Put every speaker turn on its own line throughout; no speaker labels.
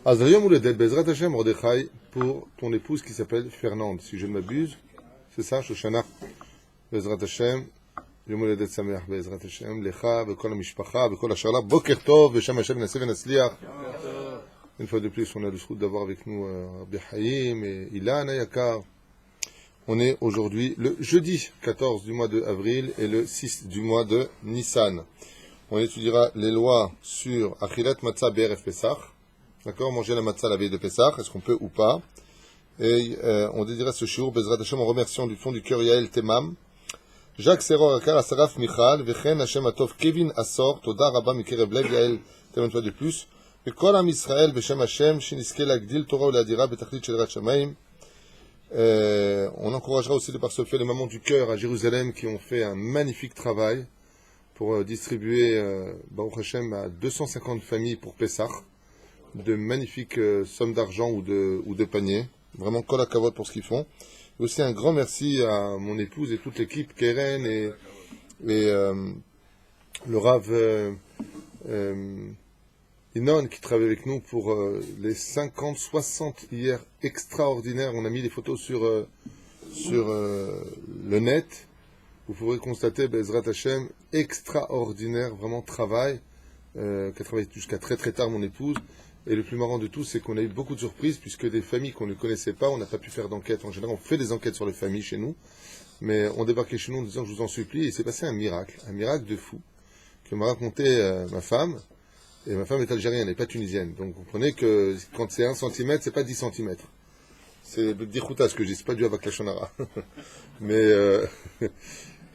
Azriam ou le Del Bezrat Hashem Mordechai pour ton épouse qui s'appelle Fernande, si je ne m'abuse. C'est ça, Shoshana Bezrat Hashem. יום הולדת שמח בעזרת השם, לך וכל המשפחה וכל השאלה, בוקר טוב, בשם השם נעשה ונצליח. Une fois de plus, on a le souhait d'avoir avec nous Rabbi Haïm et Ilan Ayakar. On est aujourd'hui le jeudi 14 du mois de avril et le 6 du mois de Nissan. On étudiera les lois sur Achilat Matzah BRF Pesach. D'accord, manger la matzah la veille de Pesach, est-ce qu'on peut ou pas? Et on dédiera ce shiur, Bezrat Hashem, en remerciant du fond du cœur Yael Temam, Jacques Seror Akar, Asaraf Michal, Vechen Hashem Atov, Kevin Assor, Toda Rabba Mikerev Lev, Yael, une fois de plus, et Kol Am Israël, Beshem Hashem, Shiniske Lagdil, Torah Oladira, Betachlit Shedrat Shamaim. On encouragera aussi de par ce fait les mamans du cœur à Jérusalem qui ont fait un magnifique travail pour distribuer, Baruch Hashem, à 250 familles pour Pessah, de magnifiques sommes d'argent ou de paniers. Vraiment, Kol HaKavod pour ce qu'ils font. Et aussi un grand merci à mon épouse et toute l'équipe, Keren et le Rav Inon qui travaille avec nous pour les 50-60 hier extraordinaires. On a mis des photos sur le net. Vous pourrez constater, Bezrat Hashem, extraordinaire, vraiment travail, qui a travaillé jusqu'à très très tard mon épouse. Et le plus marrant de tout, c'est qu'on a eu beaucoup de surprises, puisque des familles qu'on ne connaissait pas, on n'a pas pu faire d'enquête. En général, on fait des enquêtes sur les familles chez nous, mais on débarquait chez nous en disant, je vous en supplie, et il s'est passé un miracle de fou, que m'a raconté ma femme, et ma femme est algérienne, elle n'est pas tunisienne. Donc vous comprenez que quand c'est 1 centimètre, c'est pas 10 centimètres. C'est B'dichouta ce que je dis, c'est pas du Havak Lachonara. Mais,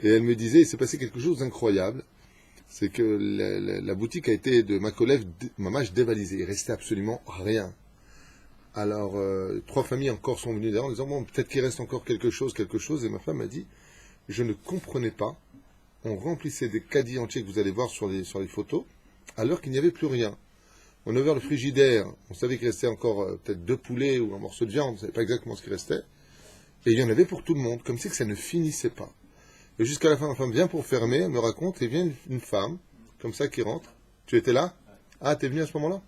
et elle me disait, il s'est passé quelque chose d'incroyable. C'est que la boutique a été de Makolev, mamash dévalisée. Il restait absolument rien. Alors, 3 familles encore sont venues derrière en disant, bon, peut-être qu'il reste encore quelque chose. Et ma femme m'a dit, je ne comprenais pas. On remplissait des caddies entiers que vous allez voir sur les photos, alors qu'il n'y avait plus rien. On a ouvert le frigidaire. On savait qu'il restait encore peut-être 2 poulets ou un morceau de viande. On ne savait pas exactement ce qui restait. Et il y en avait pour tout le monde, comme si que ça ne finissait pas. Et jusqu'à la fin, ma femme vient pour fermer, elle me raconte, et vient une femme, comme ça, qui rentre. Tu étais là? Ah, t'es venu à ce moment-là?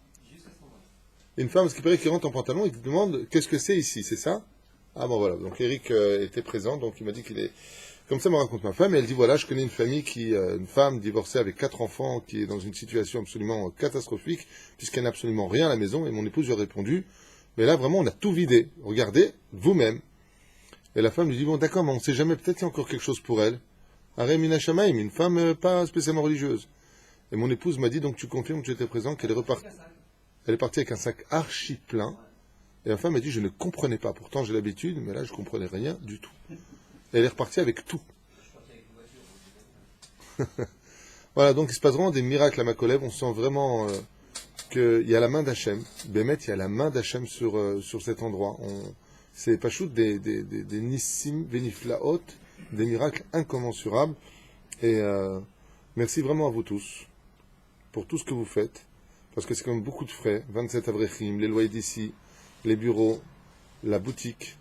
Une femme, ce qui paraît, qui rentre en pantalon, et qui demande, qu'est-ce que c'est ici, c'est ça? Ah bon, voilà. Donc Eric était présent, donc il m'a dit qu'il est... Comme ça me raconte ma femme, et elle dit, voilà, je connais une famille une femme divorcée avec 4 enfants, qui est dans une situation absolument catastrophique, puisqu'elle n'a absolument rien à la maison, et mon épouse lui a répondu, mais là, vraiment, on a tout vidé. Regardez, vous-même. Et la femme lui dit, bon d'accord, mais on ne sait jamais, peut-être qu'il y a encore quelque chose pour elle. Aremina Shamaim, une femme pas spécialement religieuse. Et mon épouse m'a dit, donc tu confirmes que tu étais présent, qu'elle est repartie. Elle est partie avec un sac archi plein. Et la femme m'a dit, je ne comprenais pas. Pourtant j'ai l'habitude, mais là je ne comprenais rien du tout. Et elle est repartie avec tout. Voilà, donc il se passe vraiment des miracles à Makolev. On sent vraiment qu'il y a la main d'Hachem. Bémet, il y a la main d'Hachem sur cet endroit. C'est pas chouette des nissim veniflaot, des miracles incommensurables. Et merci vraiment à vous tous pour tout ce que vous faites, parce que c'est quand même beaucoup de frais. 27 avrechim, les loyers d'ici, les bureaux, la boutique,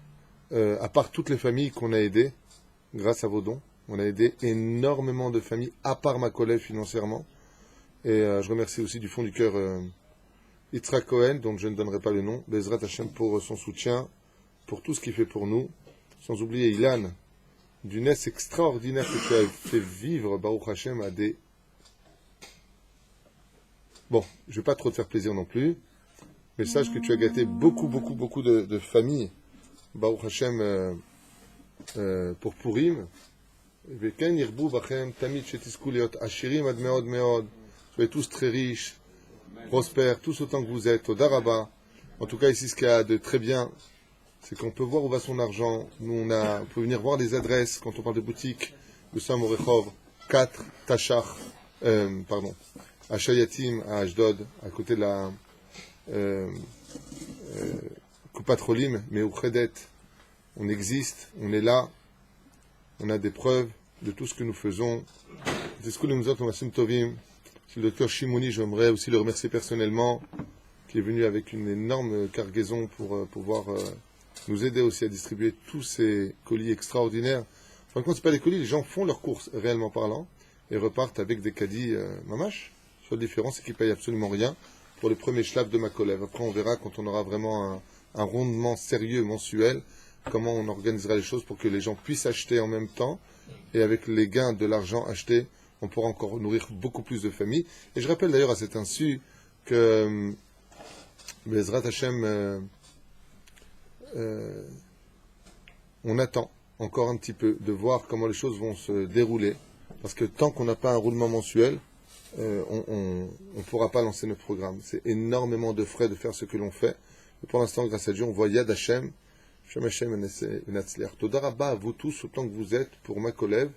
à part toutes les familles qu'on a aidées, grâce à vos dons. On a aidé énormément de familles, à part ma collègue financièrement. Et je remercie aussi du fond du cœur Yitzhak Cohen, dont je ne donnerai pas le nom, Bezrat Hashem pour son soutien, pour tout ce qu'il fait pour nous, sans oublier Ilan, d'une aise extraordinaire que tu as fait vivre, Baruch Hashem, à des... Bon, je ne vais pas trop te faire plaisir non plus, mais sache que tu as gâté beaucoup de familles, Baruch Hashem, pour Purim. Veken yirbu bachem tamid shetisku liot ashirim ad meod meod. Soyez tous très riches, prospères, tous autant que vous êtes, Toda Rabba. En tout cas, ici, ce qu'il y a de très bien, c'est qu'on peut voir où va son argent. Nous, on peut venir voir les adresses quand on parle de boutique. Nous sommes au Rehov 4, Tachach, à Shayatim, à Ashdod, à côté de la Kupat Cholim, mais au Chedet. On existe, on est là, on a des preuves de tout ce que nous faisons. C'est ce que nous autres, on Tovim. C'est le docteur Shimouni, j'aimerais aussi le remercier personnellement, qui est venu avec une énorme cargaison pour pouvoir nous aider aussi à distribuer tous ces colis extraordinaires. Enfin, quand ce n'est pas des colis, les gens font leurs courses, réellement parlant, et repartent avec des caddies mamash. La seule différence, c'est qu'ils ne payent absolument rien pour les premiers schlaves de ma collègue. Après, on verra quand on aura vraiment un rondement sérieux mensuel, comment on organisera les choses pour que les gens puissent acheter en même temps, et avec les gains de l'argent acheté, on pourra encore nourrir beaucoup plus de familles. Et je rappelle d'ailleurs à cet insu que Bezrat Hashem, on attend encore un petit peu de voir comment les choses vont se dérouler, parce que tant qu'on n'a pas un roulement mensuel, on ne pourra pas lancer notre programme. C'est énormément de frais de faire ce que l'on fait. Et pour l'instant, grâce à Dieu, on voit Yad Hashem, Shem Hashem Enatzliach. Toda Rabba à vous tous, autant que vous êtes, pour ma collègue.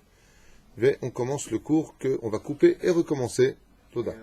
On commence le cours qu'on va couper et recommencer. Toda.